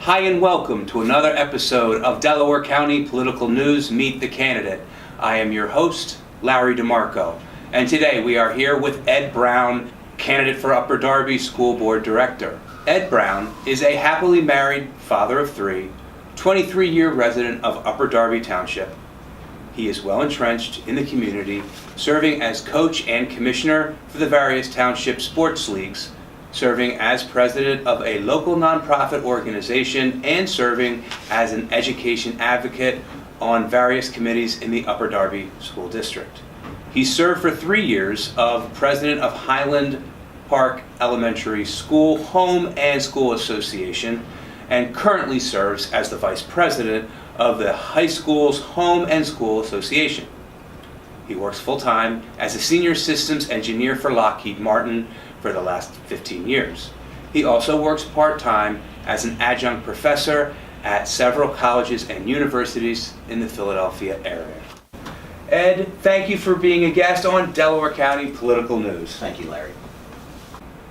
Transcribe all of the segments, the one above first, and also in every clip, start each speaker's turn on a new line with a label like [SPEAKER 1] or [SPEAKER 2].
[SPEAKER 1] Hi and welcome to another episode of Delaware County Political News Meet the Candidate. I am your host, Larry DeMarco, and today we are here with Ed Brown, candidate for Upper Darby School Board Director. Ed Brown is a happily married father of three, 23-year resident of Upper Darby Township. He is well entrenched in the community, serving as coach and commissioner for the various township sports leagues, serving as president of a local nonprofit organization, and serving as an education advocate on various committees in the Upper Darby School District. He served for 3 years as president of Highland Park Elementary School Home and School Association, and currently serves as the vice president of the High School's Home and School Association. He works full-time as a senior systems engineer for Lockheed Martin for the last 15 years. He also works part-time as an adjunct professor at several colleges and universities in the Philadelphia area. Ed, thank you for being a guest on Delaware County Political News.
[SPEAKER 2] Thank you, Larry.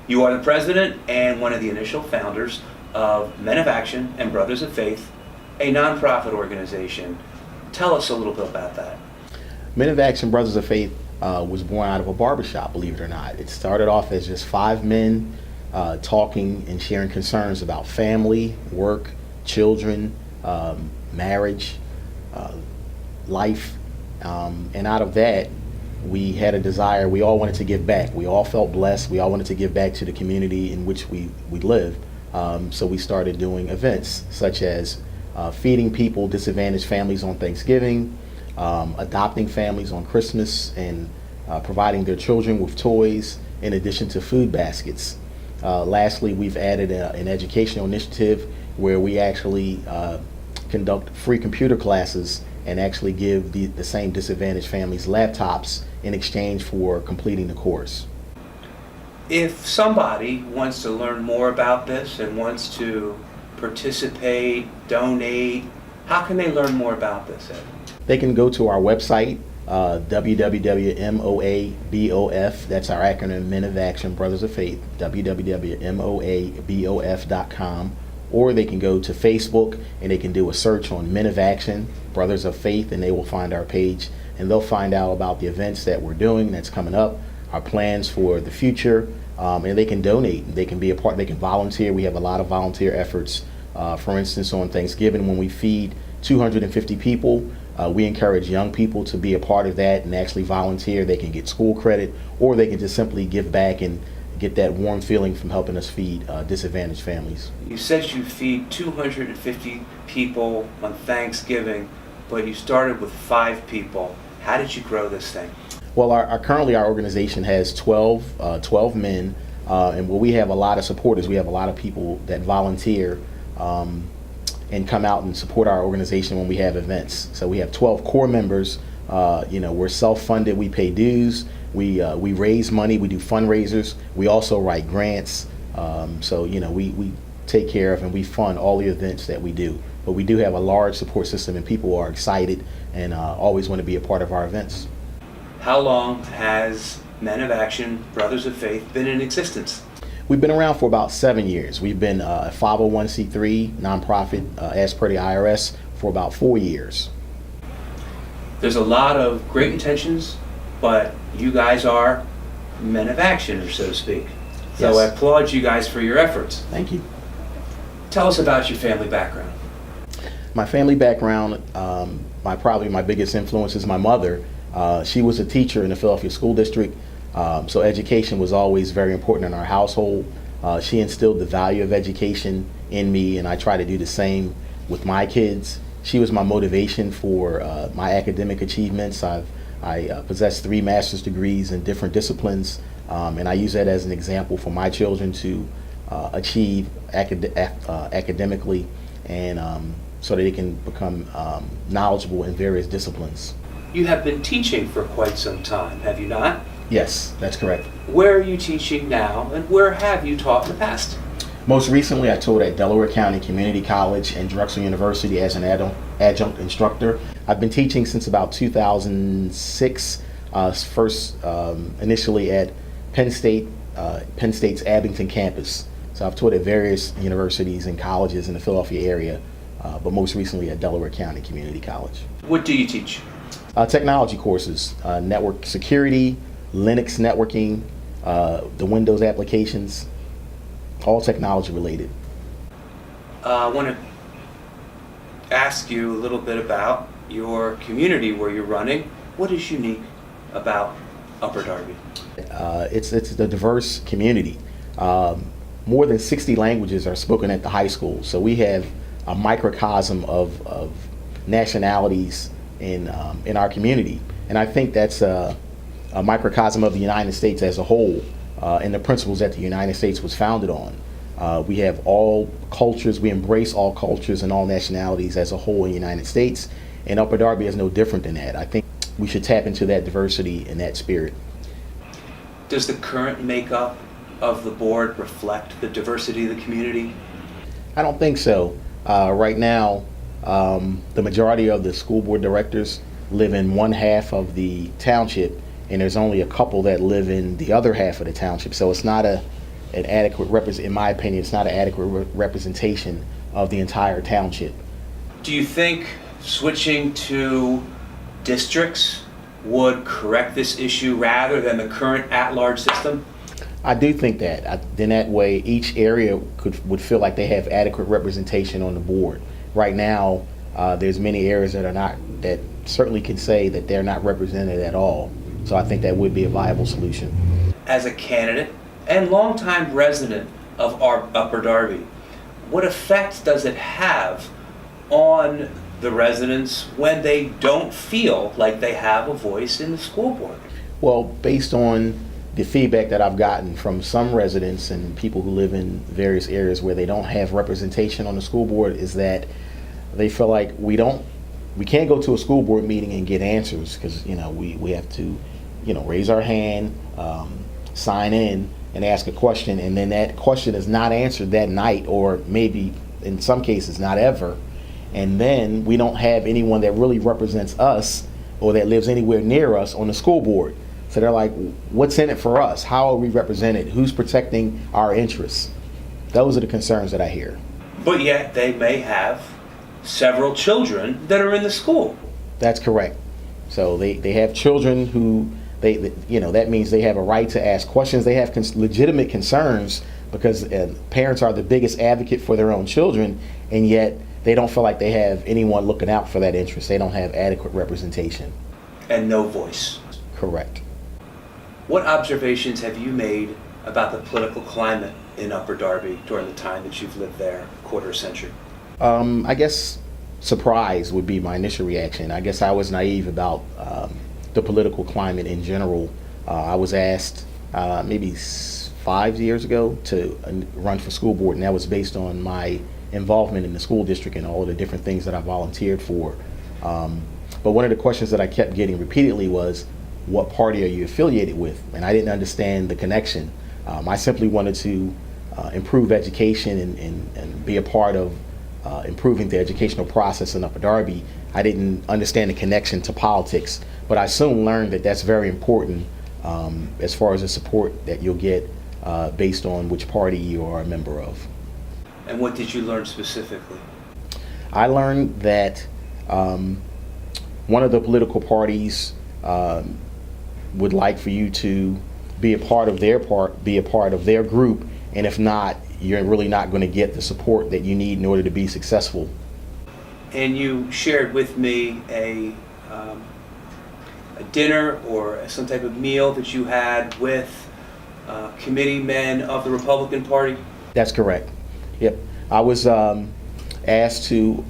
[SPEAKER 1] You are the president and one of the initial founders of Men of Action and Brothers of Faith, a nonprofit organization. Tell us a little bit about that.
[SPEAKER 2] Men of Action, Brothers of Faith was born out of a barbershop, believe it or not. It started off as just 5 men talking and sharing concerns about family, work, children, marriage, life. And out of that, we had a desire. We all wanted to give back. We all felt blessed. We all wanted to give back to the community in which we live. So we started doing events such as feeding people, disadvantaged families on Thanksgiving, adopting families on Christmas, and providing their children with toys in addition to food baskets. Lastly, we've added an educational initiative where we actually conduct free computer classes and actually give the same disadvantaged families laptops in exchange for completing the course.
[SPEAKER 1] If somebody wants to learn more about this and wants to participate, donate, how can they learn more about this, Ed?
[SPEAKER 2] They can go to our website, www.moabof, that's our acronym, Men of Action, Brothers of Faith, www.moabof.com, or they can go to Facebook and they can do a search on Men of Action, Brothers of Faith, and they will find our page, and they'll find out about the events that we're doing that's coming up, our plans for the future, and they can donate. They can be a part, they can volunteer. We have a lot of volunteer efforts. For instance, on Thanksgiving, when we feed 250 people, we encourage young people to be a part of that and actually volunteer. They can get school credit, or they can just simply give back and get that warm feeling from helping us feed disadvantaged families.
[SPEAKER 1] You said you feed 250 people on Thanksgiving, but you started with 5 people. How did you grow this thing?
[SPEAKER 2] Well, currently our organization has 12 men, and we have a lot of supporters. We have a lot of people that volunteer and come out and support our organization when we have events. So we have 12 core members. We're self-funded. We pay dues. We raise money. We do fundraisers. We also write grants. We take care of and we fund all the events that we do. But we do have a large support system, and people are excited and always want to be a part of our events.
[SPEAKER 1] How long has Men of Action, Brothers of Faith been in existence?
[SPEAKER 2] We've been around for about 7 years. We've been a 501c3 nonprofit as per the IRS for about 4 years.
[SPEAKER 1] There's a lot of great intentions, but you guys are Men of Action, so to speak. So
[SPEAKER 2] Yes.
[SPEAKER 1] I applaud you guys for your efforts.
[SPEAKER 2] Thank you.
[SPEAKER 1] Tell us about your family background.
[SPEAKER 2] My family background, probably my biggest influence is my mother. She was a teacher in the Philadelphia School District, so education was always very important in our household. She instilled the value of education in me, and I try to do the same with my kids. She was my motivation for my academic achievements. I possess 3 master's degrees in different disciplines, and I use that as an example for my children to achieve academically, and so that they can become knowledgeable in various disciplines.
[SPEAKER 1] You have been teaching for quite some time, have you not?
[SPEAKER 2] Yes, that's correct.
[SPEAKER 1] Where are you teaching now, and where have you taught in the past?
[SPEAKER 2] Most recently, I taught at Delaware County Community College and Drexel University as an adjunct instructor. I've been teaching since about 2006, first initially at Penn State's Abington campus. So I've taught at various universities and colleges in the Philadelphia area, but most recently at Delaware County Community College.
[SPEAKER 1] What do you teach?
[SPEAKER 2] Technology courses, network security, Linux networking, the Windows applications, all technology related.
[SPEAKER 1] I want to ask you a little bit about your community where you're running. What is unique about Upper Darby?
[SPEAKER 2] It's a diverse community. More than 60 languages are spoken at the high school, so we have a microcosm of nationalities in our community, and I think that's a microcosm of the United States as a whole, and the principles that the United States was founded on. We have all cultures, we embrace all cultures and all nationalities as a whole in the United States, and Upper Darby is no different than that. I think we should tap into that diversity and that spirit.
[SPEAKER 1] Does the current makeup of the board reflect the diversity of the community?
[SPEAKER 2] I don't think so. Right now, the majority of the school board directors live in one half of the township, and there's only a couple that live in the other half of the township. So it's not an adequate in my opinion, it's not an adequate representation of the entire township.
[SPEAKER 1] Do you think switching to districts would correct this issue rather than the current at-large system?
[SPEAKER 2] I do think that. Then that way, each area would feel like they have adequate representation on the board. Right now, there's many areas that certainly can say that they're not represented at all. So I think that would be a viable solution.
[SPEAKER 1] As a candidate and longtime resident of our Upper Darby, what effect does it have on the residents when they don't feel like they have a voice in the school board?
[SPEAKER 2] Well, based on the feedback that I've gotten from some residents and people who live in various areas where they don't have representation on the school board, is that they feel like we can't go to a school board meeting and get answers, because we have to raise our hand, sign in and ask a question, and then that question is not answered that night, or maybe in some cases not ever, and then we don't have anyone that really represents us or that lives anywhere near us on the school board. So they're like, what's in it for us? How are we represented? Who's protecting our interests? Those are the concerns that I hear.
[SPEAKER 1] But yet they may have several children that are in the school.
[SPEAKER 2] That's correct. So they have children who that means they have a right to ask questions. They have legitimate concerns, because parents are the biggest advocate for their own children, and yet they don't feel like they have anyone looking out for that interest. They don't have adequate representation.
[SPEAKER 1] And no voice.
[SPEAKER 2] Correct.
[SPEAKER 1] What observations have you made about the political climate in Upper Darby during the time that you've lived there, quarter century?
[SPEAKER 2] I guess surprise would be my initial reaction. I guess I was naive about the political climate in general. I was asked maybe 5 years ago to run for school board, and that was based on my involvement in the school district and all of the different things that I volunteered for. But one of the questions that I kept getting repeatedly was, what party are you affiliated with? And I didn't understand the connection. I simply wanted to improve education and be a part of improving the educational process in Upper Darby. I didn't understand the connection to politics, but I soon learned that that's very important as far as the support that you'll get based on which party you are a member of.
[SPEAKER 1] And what did you learn specifically?
[SPEAKER 2] I learned that one of the political parties would like for you to be a part of their group, and if not, you're really not going to get the support that you need in order to be successful.
[SPEAKER 1] And you shared with me a dinner or some type of meal that you had with committee men of the Republican Party?
[SPEAKER 2] That's correct. Yep. I was asked to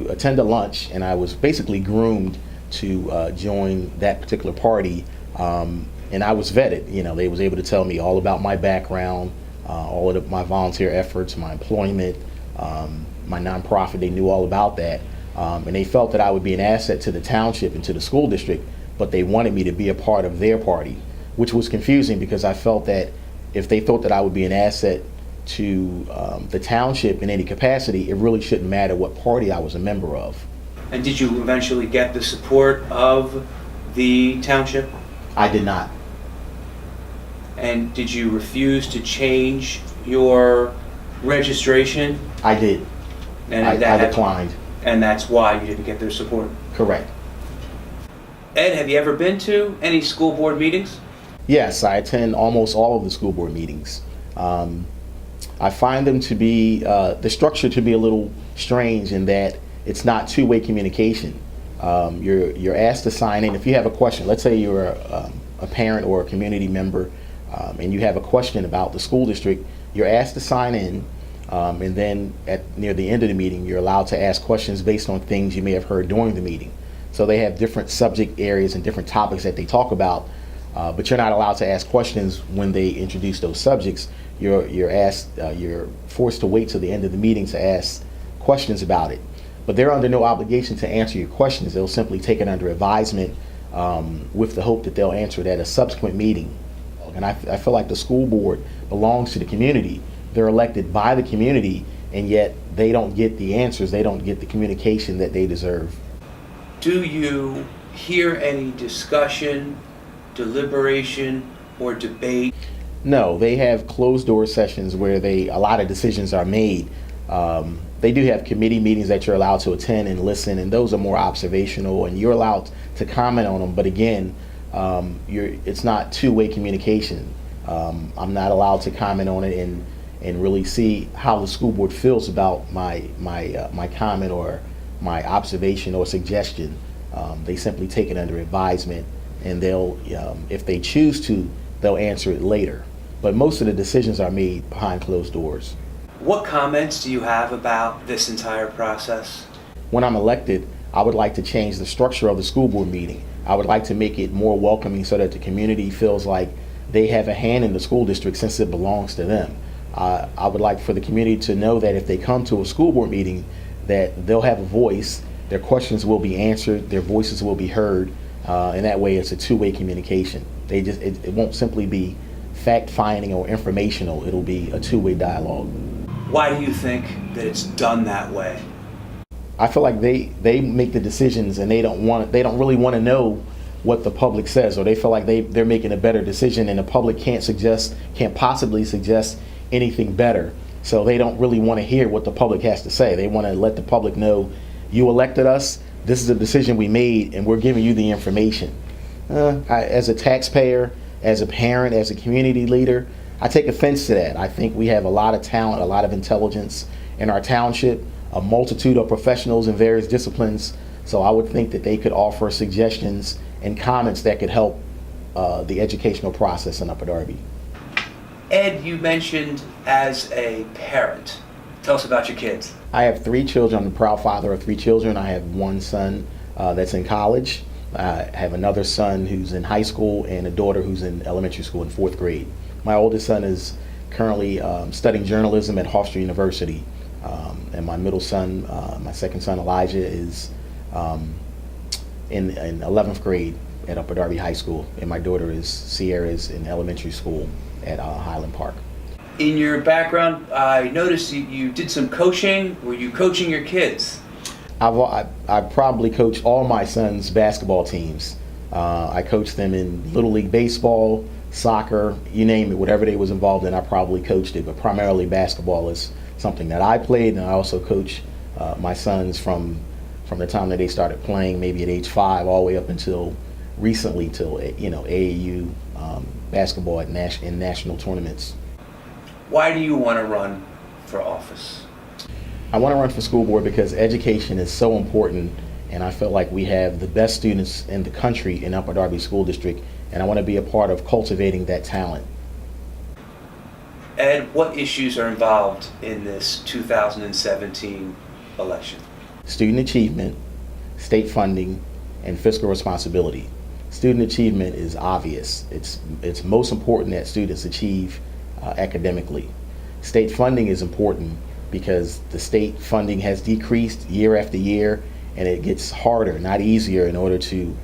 [SPEAKER 2] attend a lunch, and I was basically groomed to join that particular party, and I was vetted. They was able to tell me all about my background, all of my volunteer efforts, my employment, my nonprofit. They knew all about that, and they felt that I would be an asset to the township and to the school district, but they wanted me to be a part of their party, which was confusing, because I felt that if they thought that I would be an asset to the township in any capacity, it really shouldn't matter what party I was a member of.
[SPEAKER 1] And did you eventually get the support of the township?
[SPEAKER 2] I did not.
[SPEAKER 1] And did you refuse to change your registration?
[SPEAKER 2] I did.
[SPEAKER 1] And
[SPEAKER 2] I
[SPEAKER 1] that
[SPEAKER 2] declined.
[SPEAKER 1] And that's why you didn't get their support?
[SPEAKER 2] Correct.
[SPEAKER 1] Ed, have you ever been to any school board meetings?
[SPEAKER 2] Yes, I attend almost all of the school board meetings. I find them to be, the structure to be a little strange in that it's not two-way communication. You're asked to sign in. If you have a question, let's say you're a parent or a community member, and you have a question about the school district, you're asked to sign in, and then near the end of the meeting, you're allowed to ask questions based on things you may have heard during the meeting. So they have different subject areas and different topics that they talk about, but you're not allowed to ask questions when they introduce those subjects. You're forced to wait till the end of the meeting to ask questions about it. But they're under no obligation to answer your questions. They'll simply take it under advisement with the hope that they'll answer it at a subsequent meeting. And I feel like the school board belongs to the community. They're elected by the community, and yet they don't get the answers. They don't get the communication that they deserve.
[SPEAKER 1] Do you hear any discussion, deliberation, or debate?
[SPEAKER 2] No, they have closed door sessions where a lot of decisions are made. They do have committee meetings that you're allowed to attend and listen, and those are more observational, and you're allowed to comment on them. But again, it's not two-way communication. I'm not allowed to comment on it and really see how the school board feels about my comment or my observation or suggestion. They simply take it under advisement, and they'll, if they choose to, they'll answer it later. But most of the decisions are made behind closed doors.
[SPEAKER 1] What comments do you have about this entire process?
[SPEAKER 2] When I'm elected, I would like to change the structure of the school board meeting. I would like to make it more welcoming so that the community feels like they have a hand in the school district since it belongs to them. I would like for the community to know that if they come to a school board meeting, that they'll have a voice, their questions will be answered, their voices will be heard, and that way it's a two-way communication. It won't simply be fact-finding or informational, it'll be a two-way dialogue.
[SPEAKER 1] Why do you think that it's done that way?
[SPEAKER 2] I feel like they make the decisions, and they don't really want to know what the public says, or they feel like they're making a better decision, and the public can't possibly suggest anything better. So they don't really want to hear what the public has to say. They want to let the public know, you elected us, this is a decision we made, and we're giving you the information. As a taxpayer, as a parent, as a community leader, I take offense to that. I think we have a lot of talent, a lot of intelligence in our township, a multitude of professionals in various disciplines. So I would think that they could offer suggestions and comments that could help the educational process in Upper Darby.
[SPEAKER 1] Ed, you mentioned as a parent. Tell us about your kids.
[SPEAKER 2] I have 3 children. I'm the proud father of 3 children. I have one son that's in college. I have another son who's in high school and a daughter who's in elementary school in 4th grade. My oldest son is currently studying journalism at Hofstra University. And my middle son, my second son Elijah, is in 11th grade at Upper Darby High School. And my daughter Sierra's in elementary school at Highland Park.
[SPEAKER 1] In your background, I noticed you did some coaching. Were you coaching your kids?
[SPEAKER 2] I probably coached all my son's basketball teams. I coached them in Little League Baseball, soccer, you name it, whatever they was involved in, I probably coached it. But primarily basketball is something that I played, and I also coach my sons from the time that they started playing, maybe at age 5, all the way up until recently, till AAU basketball in national tournaments.
[SPEAKER 1] Why do you want to run for office?
[SPEAKER 2] I want to run for school board because education is so important, and I feel like we have the best students in the country in Upper Darby School District, and I want to be a part of cultivating that talent.
[SPEAKER 1] Ed, what issues are involved in this 2017 election?
[SPEAKER 2] Student achievement, state funding, and fiscal responsibility. Student achievement is obvious. It's most important that students achieve academically. State funding is important because the state funding has decreased year after year, and it gets harder, not easier, in order to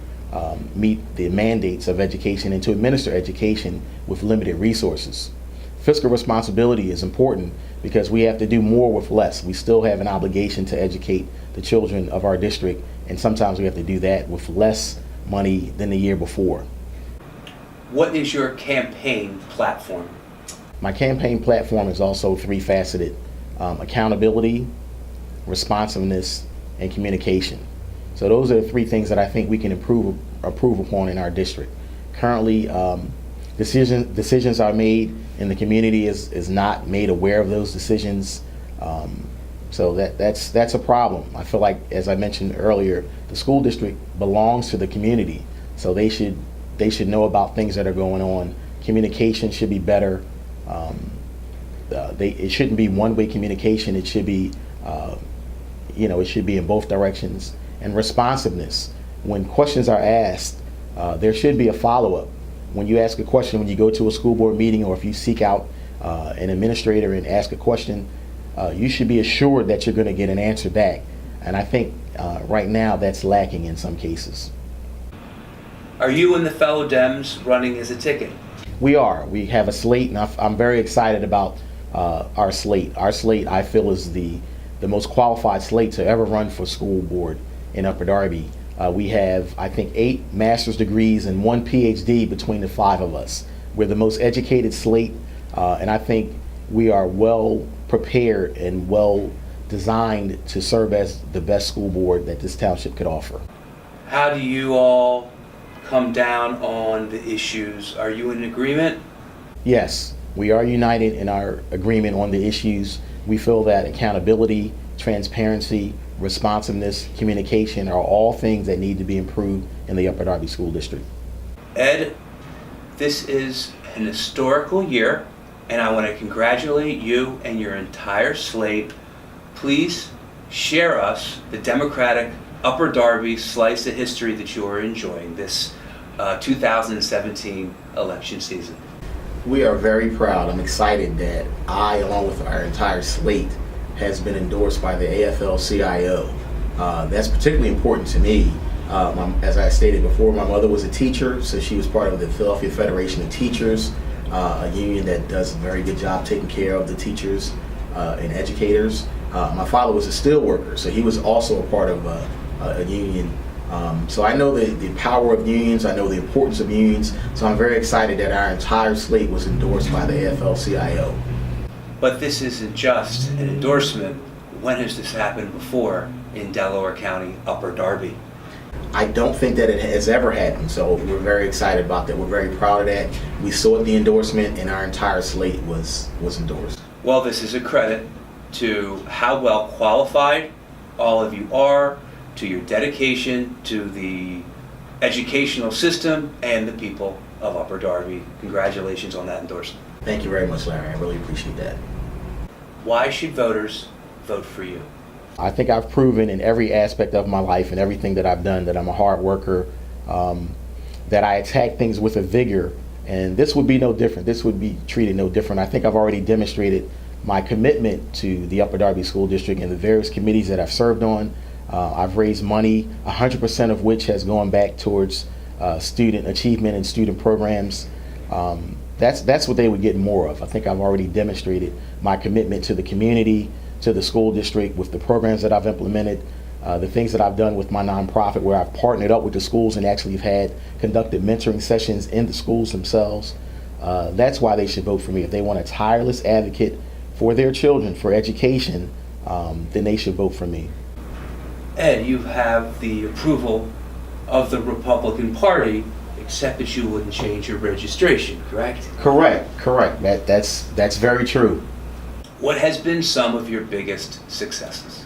[SPEAKER 2] meet the mandates of education and to administer education with limited resources. Fiscal responsibility is important because we have to do more with less. We still have an obligation to educate the children of our district, and sometimes we have to do that with less money than the year before.
[SPEAKER 1] What is your campaign platform?
[SPEAKER 2] My campaign platform is also three-faceted: accountability, responsiveness, and communication. So those are the three things that I think we can improve upon in our district. Currently, decisions are made and the community is not made aware of those decisions. So that's a problem. I feel like, as I mentioned earlier, the school district belongs to the community, so they should know about things that are going on. Communication should be better. It shouldn't be one-way communication. It should be, it should be in both directions. And responsiveness. When questions are asked, there should be a follow-up. When you ask a question, when you go to a school board meeting, or if you seek out an administrator and ask a question, you should be assured that you're going to get an answer back. And I think right now that's lacking in some cases.
[SPEAKER 1] Are you and the fellow Dems running as a ticket?
[SPEAKER 2] We are. We have a slate, and I'm very excited about our slate. Our slate, I feel, is the most qualified slate to ever run for school board in Upper Darby. We have, I think, 8 master's degrees and 1 PhD between the 5 of us. We're the most educated slate, and I think we are well prepared and well designed to serve as the best school board that this township could offer.
[SPEAKER 1] How do you all come down on the issues? Are you in agreement?
[SPEAKER 2] Yes, we are united in our agreement on the issues. We feel that accountability, transparency, responsiveness, communication are all things that need to be improved in the Upper Darby School District.
[SPEAKER 1] Ed, this is an historical year, and I want to congratulate you and your entire slate. Please share us the Democratic Upper Darby slice of history that you are enjoying this 2017 election season.
[SPEAKER 2] We are very proud. I'm excited that I, along with our entire slate, has been endorsed by the AFL-CIO. That's particularly important to me. As I stated before, my mother was a teacher, so she was part of the Philadelphia Federation of Teachers, a union that does a very good job taking care of the teachers and educators. My father was a steel worker, so he was also a part of a union. So I know the power of unions, I know the importance of unions, so I'm very excited that our entire slate was endorsed by the AFL-CIO.
[SPEAKER 1] But this isn't just an endorsement. When has this happened before in Delaware County, Upper Darby?
[SPEAKER 2] I don't think that it has ever happened, so we're very excited about that. We're very proud of that. We sought the endorsement, and our entire slate was endorsed.
[SPEAKER 1] Well, this is a credit to how well qualified all of you are, to your dedication to the educational system and the people of Upper Darby. Congratulations on that endorsement.
[SPEAKER 2] Thank you very much, Larry. I really appreciate that.
[SPEAKER 1] Why should voters vote for you?
[SPEAKER 2] I think I've proven in every aspect of my life and everything that I've done that I'm a hard worker, that I attack things with a vigor, and this would be no different. This would be treated no different. I think I've already demonstrated my commitment to the Upper Darby School District and the various committees that I've served on. I've raised money, 100% of which has gone back towards student achievement and student programs. That's what they would get more of. I think I've already demonstrated my commitment to the community, to the school district, with the programs that I've implemented, the things that I've done with my nonprofit, where I've partnered up with the schools and actually have conducted mentoring sessions in the schools themselves. That's why they should vote for me. If they want a tireless advocate for their children, for education, then they should vote for me.
[SPEAKER 1] Ed, you have the approval of the Republican Party, except that you wouldn't change your registration, correct?
[SPEAKER 2] Correct. That's very true.
[SPEAKER 1] What has been some of your biggest successes?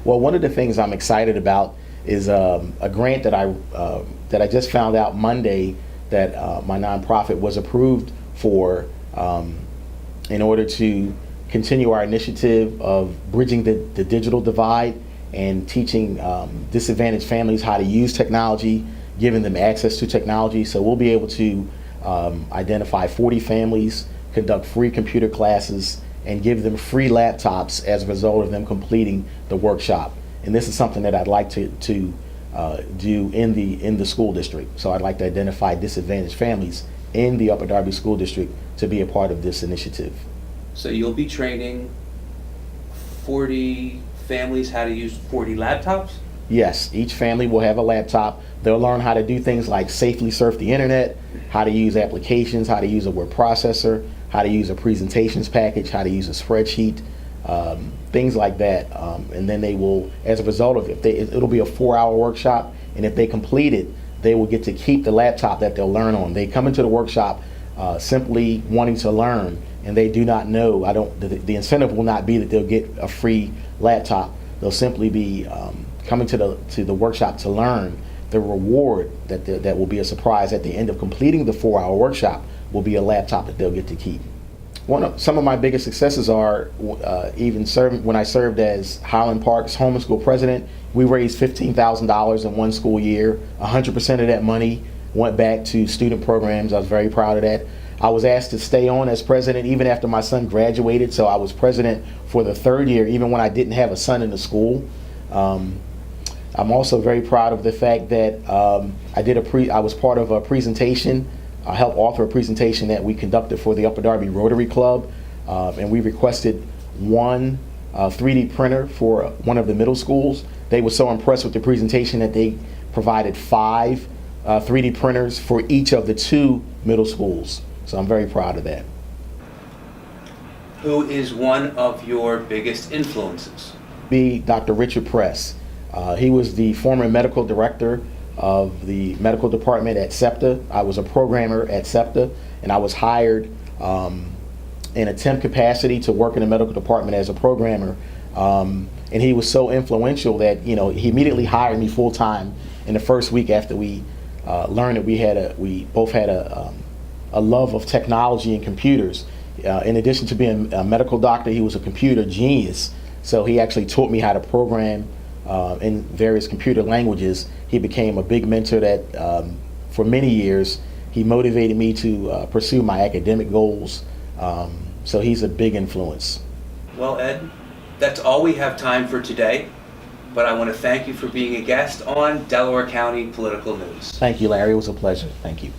[SPEAKER 2] Well, one of the things I'm excited about is a grant that I just found out Monday that my nonprofit was approved for in order to continue our initiative of bridging the digital divide and teaching disadvantaged families how to use technology, giving them access to technology. So we'll be able to identify 40 families, conduct free computer classes, and give them free laptops as a result of them completing the workshop. And this is something that I'd like to do in the school district. So I'd like to identify disadvantaged families in the Upper Darby School District to be a part of this initiative.
[SPEAKER 1] So you'll be training 40 families how to use 40 laptops?
[SPEAKER 2] Yes, each family will have a laptop. They'll learn how to do things like safely surf the internet, how to use applications, how to use a word processor, how to use a presentations package, how to use a spreadsheet, things like that. And then they will, as a result of it, it'll be a 4-hour workshop, and if they complete it, they will get to keep the laptop that they'll learn on. They come into the workshop simply wanting to learn, and they do not know, the incentive will not be that they'll get a free laptop. They'll simply be coming to the workshop to learn. The reward that will be a surprise at the end of completing the 4-hour workshop will be a laptop that they'll get to keep. Some of my biggest successes are when I served as Highland Park's homeschool president. We raised $15,000 in one school year. 100% of that money went back to student programs. I was very proud of that. I was asked to stay on as president even after my son graduated, so I was president for the 3rd year, even when I didn't have a son in the school. I'm also very proud of the fact that I was part of a presentation. I helped author a presentation that we conducted for the Upper Darby Rotary Club, and we requested one 3D printer for one of the middle schools. They were so impressed with the presentation that they provided 5 3D printers for each of the 2 middle schools. So I'm very proud of that.
[SPEAKER 1] Who is one of your biggest influences?
[SPEAKER 2] Dr. Richard Press. He was the former medical director of the medical department at SEPTA. I was a programmer at SEPTA, and I was hired in a temp capacity to work in the medical department as a programmer. And he was so influential that he immediately hired me full time in the first week after we learned that we both had a love of technology and computers. In addition to being a medical doctor, he was a computer genius. So he actually taught me how to program in various computer languages. He became a big mentor that for many years he motivated me to pursue my academic goals. So he's a big influence.
[SPEAKER 1] Well, Ed, that's all we have time for today, but I want to thank you for being a guest on Delaware County Political News.
[SPEAKER 2] Thank you, Larry. It was a pleasure. Thank you.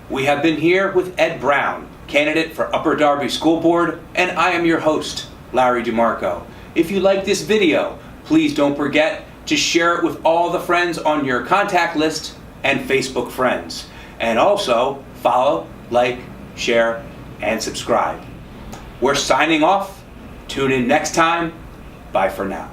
[SPEAKER 1] We have been here with Ed Brown, candidate for Upper Darby School Board, and I am your host, Larry DeMarco. If you like this video, please don't forget to share it with all the friends on your contact list and Facebook friends. And also follow, like, share, and subscribe. We're signing off. Tune in next time. Bye for now.